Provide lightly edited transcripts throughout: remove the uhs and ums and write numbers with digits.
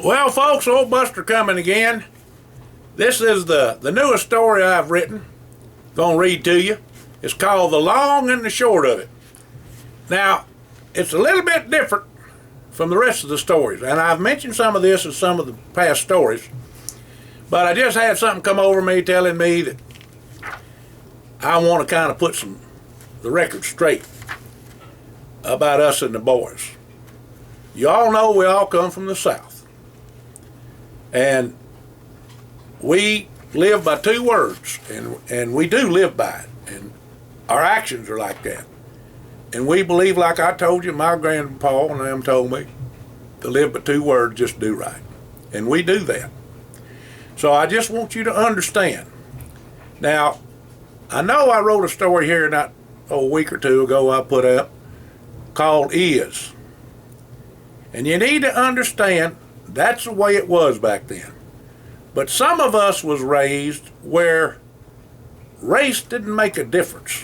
Well, folks, old Buster coming again. This is the newest story I've written. Gonna read to you. It's called The Long and the Short of It. Now, it's a little bit different from the rest of the stories, and I've mentioned some of this in some of the past stories, but I just had something come over me telling me that I want to kind of put the record straight about us and the boys. You all know we all come from the South, and we live by two words, and we do live by it, and our actions are like that. And we believe, like I told you, my grandpa and them told me, to live by two words, just do right. And we do that. So I just want you to understand. Now, I know I wrote a story here not a week or two ago I put up called Is. And you need to understand that's the way it was back then. But some of us was raised where race didn't make a difference.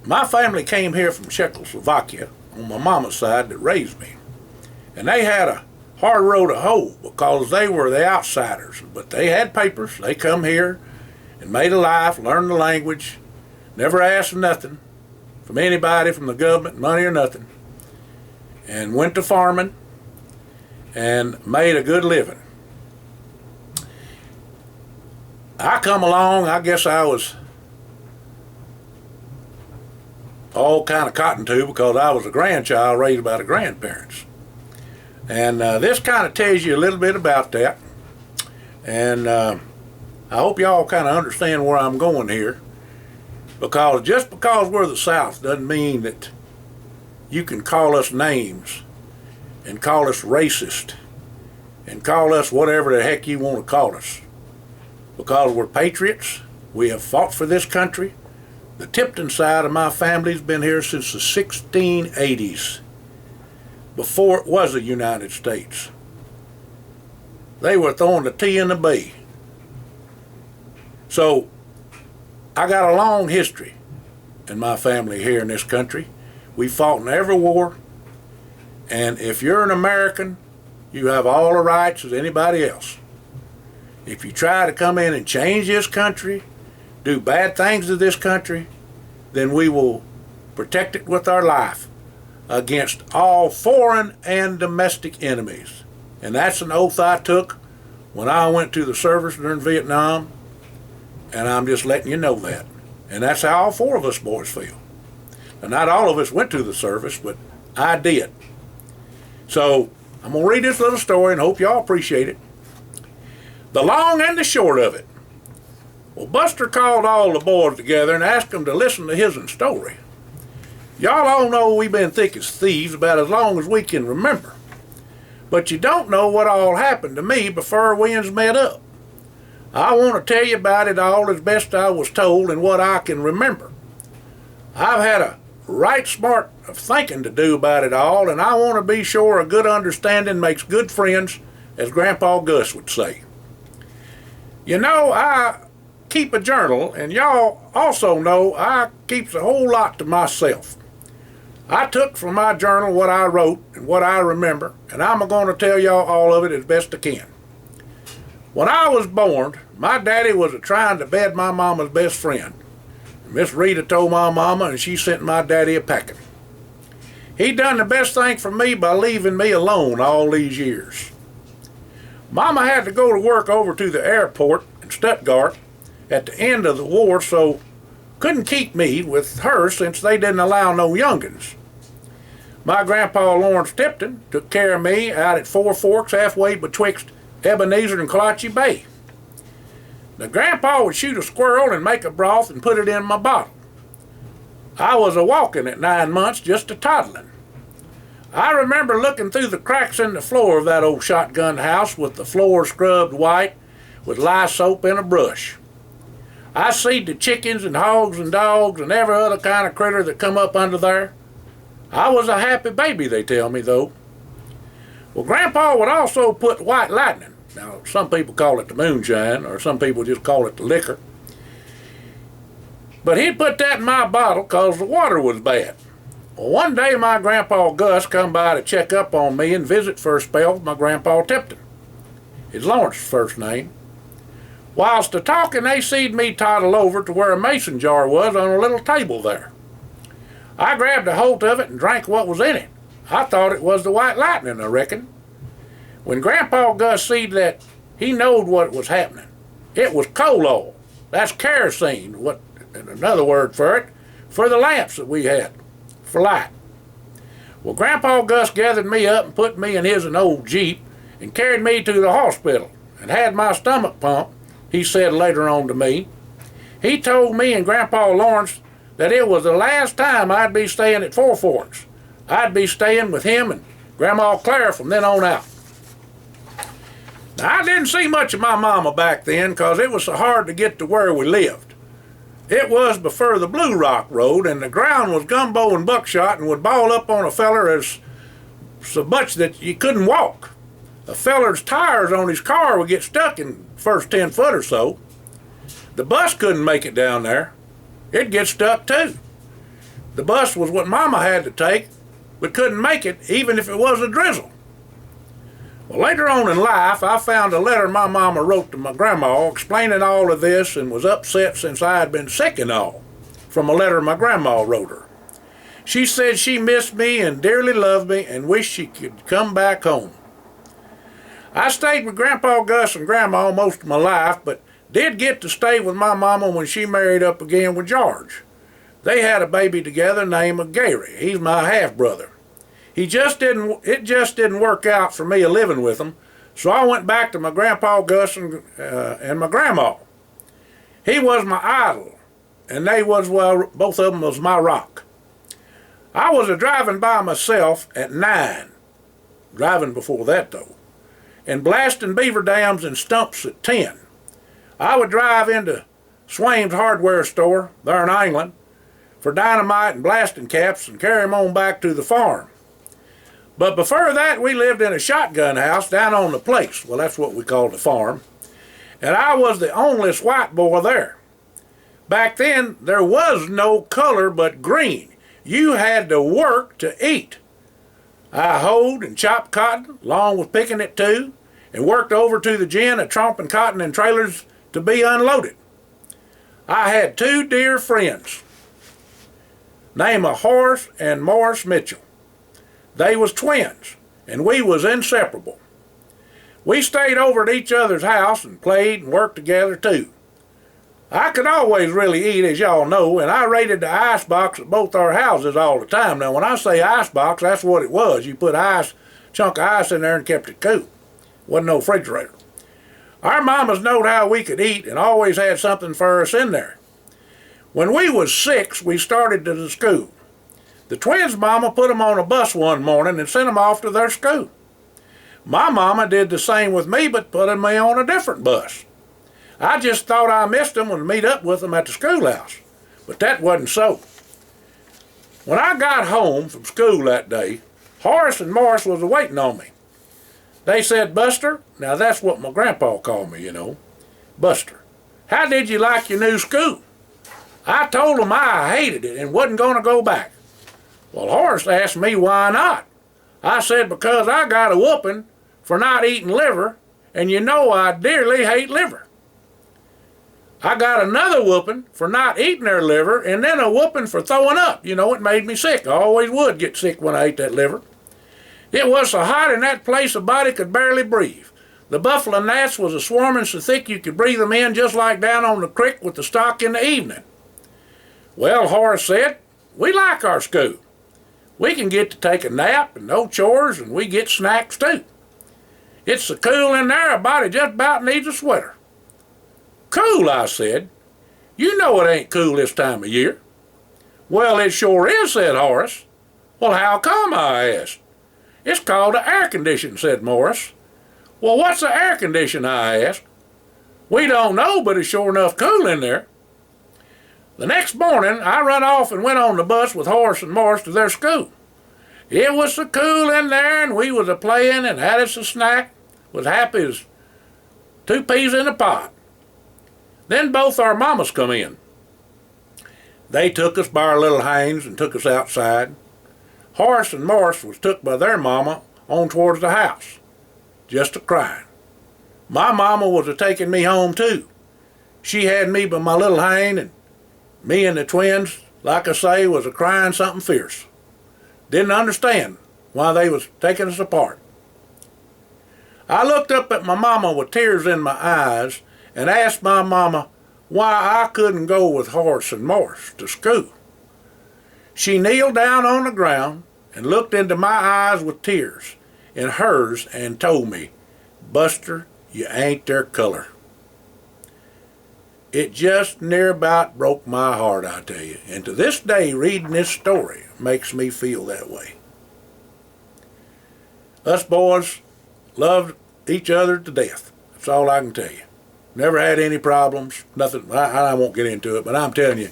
My family came here from Czechoslovakia on my mama's side that raised me. And they had a hard road to hoe because they were the outsiders. But they had papers. They come here and made a life, learned the language, never asked nothing from anybody, from the government, money or nothing. And went to farming and made a good living. I come along, I guess I was all kind of cotton to because I was a grandchild raised by the grandparents. And this kind of tells you a little bit about that. And I hope y'all kind of understand where I'm going here. Because just because we're the South doesn't mean that you can call us names and call us racist and call us whatever the heck you want to call us. Because we're patriots, we have fought for this country. The Tipton side of my family's been here since the 1680s, before it was the United States. They were throwing the tea in the bay. So I got a long history in my family here in this country. We fought in every war, and if you're an American, you have all the rights as anybody else. If you try to come in and change this country, do bad things to this country, then we will protect it with our life against all foreign and domestic enemies. And that's an oath I took when I went to the service during Vietnam, and I'm just letting you know that. And that's how all four of us boys feel. Now, not all of us went to the service, but I did. So I'm going to read this little story and hope y'all appreciate it. The long and the short of it. Well, Buster called all the boys together and asked them to listen to his story. Y'all all know we've been thick as thieves about as long as we can remember. But you don't know what all happened to me before we met up. I want to tell you about it all as best I was told and what I can remember. I've had a right smart of thinking to do about it all, and I want to be sure a good understanding makes good friends, as Grandpa Gus would say. You know, I keep a journal, and y'all also know I keeps a whole lot to myself. I took from my journal what I wrote and what I remember, and I'm going to tell y'all all of it as best I can. When I was born, my daddy was trying to bed my mama's best friend. Miss Rita told my mama, and she sent my daddy a packing. He done the best thing for me by leaving me alone all these years. Mama had to go to work over to the airport in Stuttgart at the end of the war, so couldn't keep me with her since they didn't allow no youngins. My grandpa Lawrence Tipton took care of me out at Four Forks halfway betwixt Ebenezer and Kalachi Bay. Now, Grandpa would shoot a squirrel and make a broth and put it in my bottle. I was a-walking at 9 months, just a-toddling. I remember looking through the cracks in the floor of that old shotgun house with the floor scrubbed white with lye soap and a brush. I seed the chickens and hogs and dogs and every other kind of critter that come up under there. I was a happy baby, they tell me, though. Well, Grandpa would also put white lightning. Now, some people call it the moonshine, or some people just call it the liquor. But he'd put that in my bottle because the water was bad. Well, one day my Grandpa Gus come by to check up on me and visit for a spell with my Grandpa Tipton. It's Lawrence's first name. Whilst a talking, they seed me toddle over to where a mason jar was on a little table there. I grabbed a hold of it and drank what was in it. I thought it was the white lightning, I reckon. When Grandpa Gus seed that, he knowed what was happening. It was coal oil. That's kerosene, what another word for it, for the lamps that we had, for light. Well, Grandpa Gus gathered me up and put me in his an old Jeep and carried me to the hospital and had my stomach pumped, he said later on to me. He told me and Grandpa Lawrence that it was the last time I'd be staying at Four Forks. I'd be staying with him and Grandma Clara from then on out. Now, I didn't see much of my mama back then because it was so hard to get to where we lived. It was before the Blue Rock Road, and the ground was gumbo and buckshot and would ball up on a feller as so much that you couldn't walk. A feller's tires on his car would get stuck in the first 10 foot or so. The bus couldn't make it down there. It'd get stuck too. The bus was what Mama had to take, but couldn't make it even if it was a drizzle. Well, later on in life, I found a letter my mama wrote to my grandma explaining all of this and was upset since I had been sick and all, from a letter my grandma wrote her. She said she missed me and dearly loved me and wished she could come back home. I stayed with Grandpa Gus and Grandma most of my life, but did get to stay with my mama when she married up again with George. They had a baby together named Gary. He's my half-brother. It just didn't work out for me living with him, so I went back to my Grandpa Gus and my grandma. He was my idol, and they was, well, both of them was my rock. I was driving by myself at 9, driving before that though, and blasting beaver dams and stumps at 10. I would drive into Swain's hardware store there in England for dynamite and blasting caps and carry them on back to the farm. But before that, we lived in a shotgun house down on the place. Well, that's what we called the farm. And I was the only white boy there. Back then, there was no color but green. You had to work to eat. I hoed and chopped cotton, along with picking it too, and worked over to the gin and tromping cotton in trailers to be unloaded. I had 2 dear friends, named Horace and Morris Mitchell. They was twins, and we was inseparable. We stayed over at each other's house and played and worked together too. I could always really eat, as y'all know, and I raided the ice box at both our houses all the time. Now, when I say ice box, that's what it was. You put chunk of ice in there and kept it cool. Wasn't no refrigerator. Our mamas knowed how we could eat and always had something for us in there. When we was 6, we started to the school. The twins' mama put them on a bus one morning and sent them off to their school. My mama did the same with me, but put me on a different bus. I just thought I missed them and meet up with them at the schoolhouse, but that wasn't so. When I got home from school that day, Horace and Morris was waiting on me. They said, "Buster," now that's what my grandpa called me, you know, "Buster, how did you like your new school?" I told them I hated it and wasn't going to go back. Well, Horace asked me why not. I said because I got a whooping for not eating liver, and you know I dearly hate liver. I got another whooping for not eating their liver, and then a whooping for throwing up. You know, it made me sick. I always would get sick when I ate that liver. It was so hot in that place a body could barely breathe. The buffalo gnats was a swarming so thick you could breathe them in just like down on the creek with the stock in the evening. Well, Horace said, we like our school. We can get to take a nap and no chores, and we get snacks too. It's so cool in there a body just about needs a sweater. Cool, I said. You know it ain't cool this time of year. Well, it sure is, said Horace. Well, how come, I asked. It's called the air condition, said Morris. Well, what's the air condition, I asked. We don't know, but it's sure enough cool in there. The next morning, I run off and went on the bus with Horace and Morris to their school. It was so cool in there, and we was a-playing and had us a snack, was happy as 2 peas in a pod. Then both our mamas come in. They took us by our little hands and took us outside. Horace and Morris was took by their mama on towards the house, just a-crying. My mama was a-taking me home too. She had me by my little hand, and me and the twins, like I say, was a-crying something fierce. Didn't understand why they was taking us apart. I looked up at my mama with tears in my eyes and asked my mama why I couldn't go with Horace and Morris to school. She kneeled down on the ground and looked into my eyes with tears in hers and told me, "Buster, you ain't their color." It just near about broke my heart, I tell you. And to this day, reading this story makes me feel that way. Us boys loved each other to death. That's all I can tell you. Never had any problems, nothing. I won't get into it, but I'm telling you,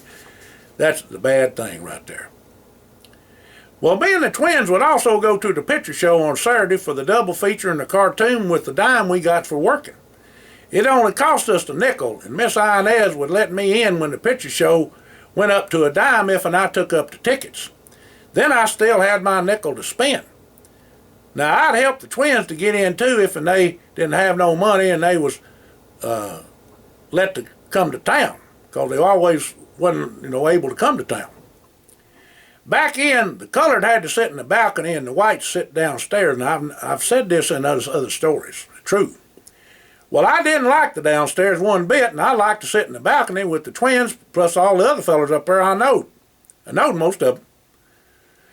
that's the bad thing right there. Well, me and the twins would also go to the picture show on Saturday for the double feature and the cartoon with the dime we got for working. It only cost us a nickel, and Miss Inez would let me in when the picture show went up to a dime if and I took up the tickets. Then I still had my nickel to spend. Now, I'd help the twins to get in too if and they didn't have no money and they was let to come to town, because they always wasn't able to come to town. Back in, the colored had to sit in the balcony and the whites sit downstairs, and I've said this in other stories, true. Well, I didn't like the downstairs one bit, and I liked to sit in the balcony with the twins, plus all the other fellas up there I knowed. I knowed most of them.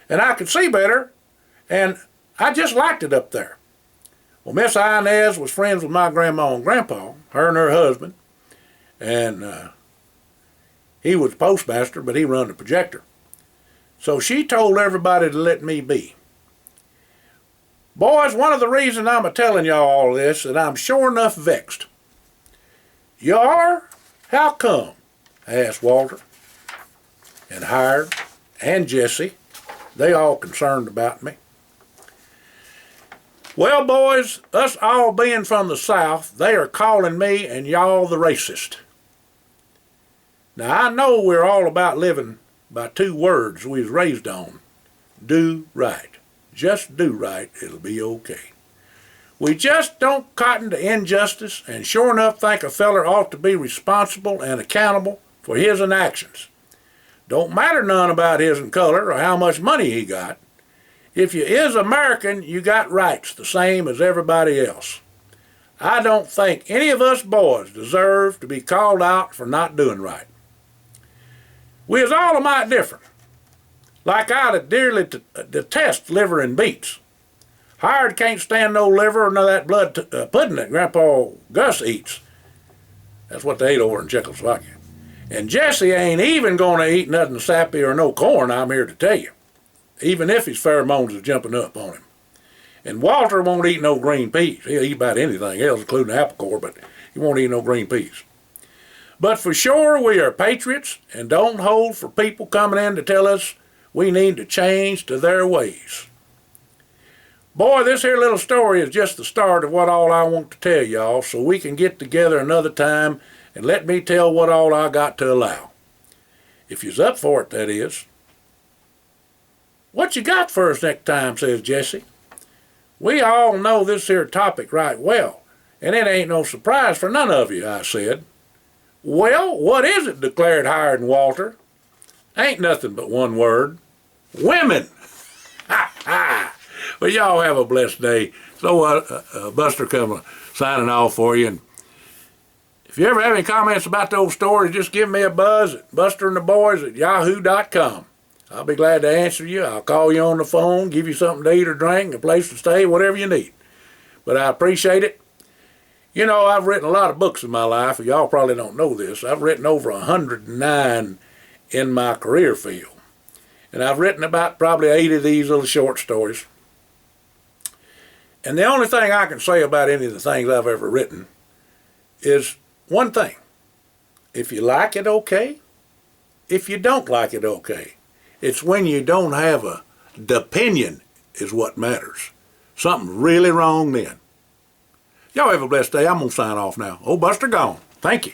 And I could see better, and I just liked it up there. Well, Miss Inez was friends with my grandma and grandpa, her and her husband, and he was postmaster, but he run the projector. So she told everybody to let me be. Boys, one of the reasons I'm a-telling y'all all this, that I'm sure enough vexed. You are? How come? Asked Walter, and Hired, and Jesse. They all concerned about me. Well, boys, us all being from the South, they are calling me and y'all the racist. Now, I know we're all about living by two words we was raised on. Do right. Just do right, it'll be okay. We just don't cotton to injustice and sure enough think a feller ought to be responsible and accountable for his actions. Don't matter none about his color or how much money he got. If you is American, you got rights the same as everybody else. I don't think any of us boys deserve to be called out for not doing right. We is all a mite different. Like I'd dearly detest liver and beets. Hired can't stand no liver or none of that blood pudding that Grandpa Gus eats. That's what they ate over in Czechoslovakia. And Jesse ain't even going to eat nothing sappy or no corn, I'm here to tell you, even if his pheromones is jumping up on him. And Walter won't eat no green peas. He'll eat about anything else, including apple core, but he won't eat no green peas. But for sure, we are patriots and don't hold for people coming in to tell us we need to change to their ways. Boy, this here little story is just the start of what all I want to tell y'all, so we can get together another time and let me tell what all I got to allow. If you's up for it, that is. What you got for us next time, says Jesse. We all know this here topic right well, and it ain't no surprise for none of you, I said. Well, what is it, declared Hired and Walter. Ain't nothing but one word. Women! Ha ha! Well, y'all have a blessed day. So Buster coming signing off for you. And if you ever have any comments about those stories, just give me a buzz at busterandtheboys@yahoo.com. I'll be glad to answer you. I'll call you on the phone, give you something to eat or drink, a place to stay, whatever you need. But I appreciate it. You know, I've written a lot of books in my life. Y'all probably don't know this. I've written over 109 in my career field. And I've written about probably 8 of these little short stories. And the only thing I can say about any of the things I've ever written is one thing. If you like it, okay. If you don't like it, okay. It's when you don't have a opinion is what matters. Something really wrong then. Y'all have a blessed day. I'm going to sign off now. Old Buster gone. Thank you.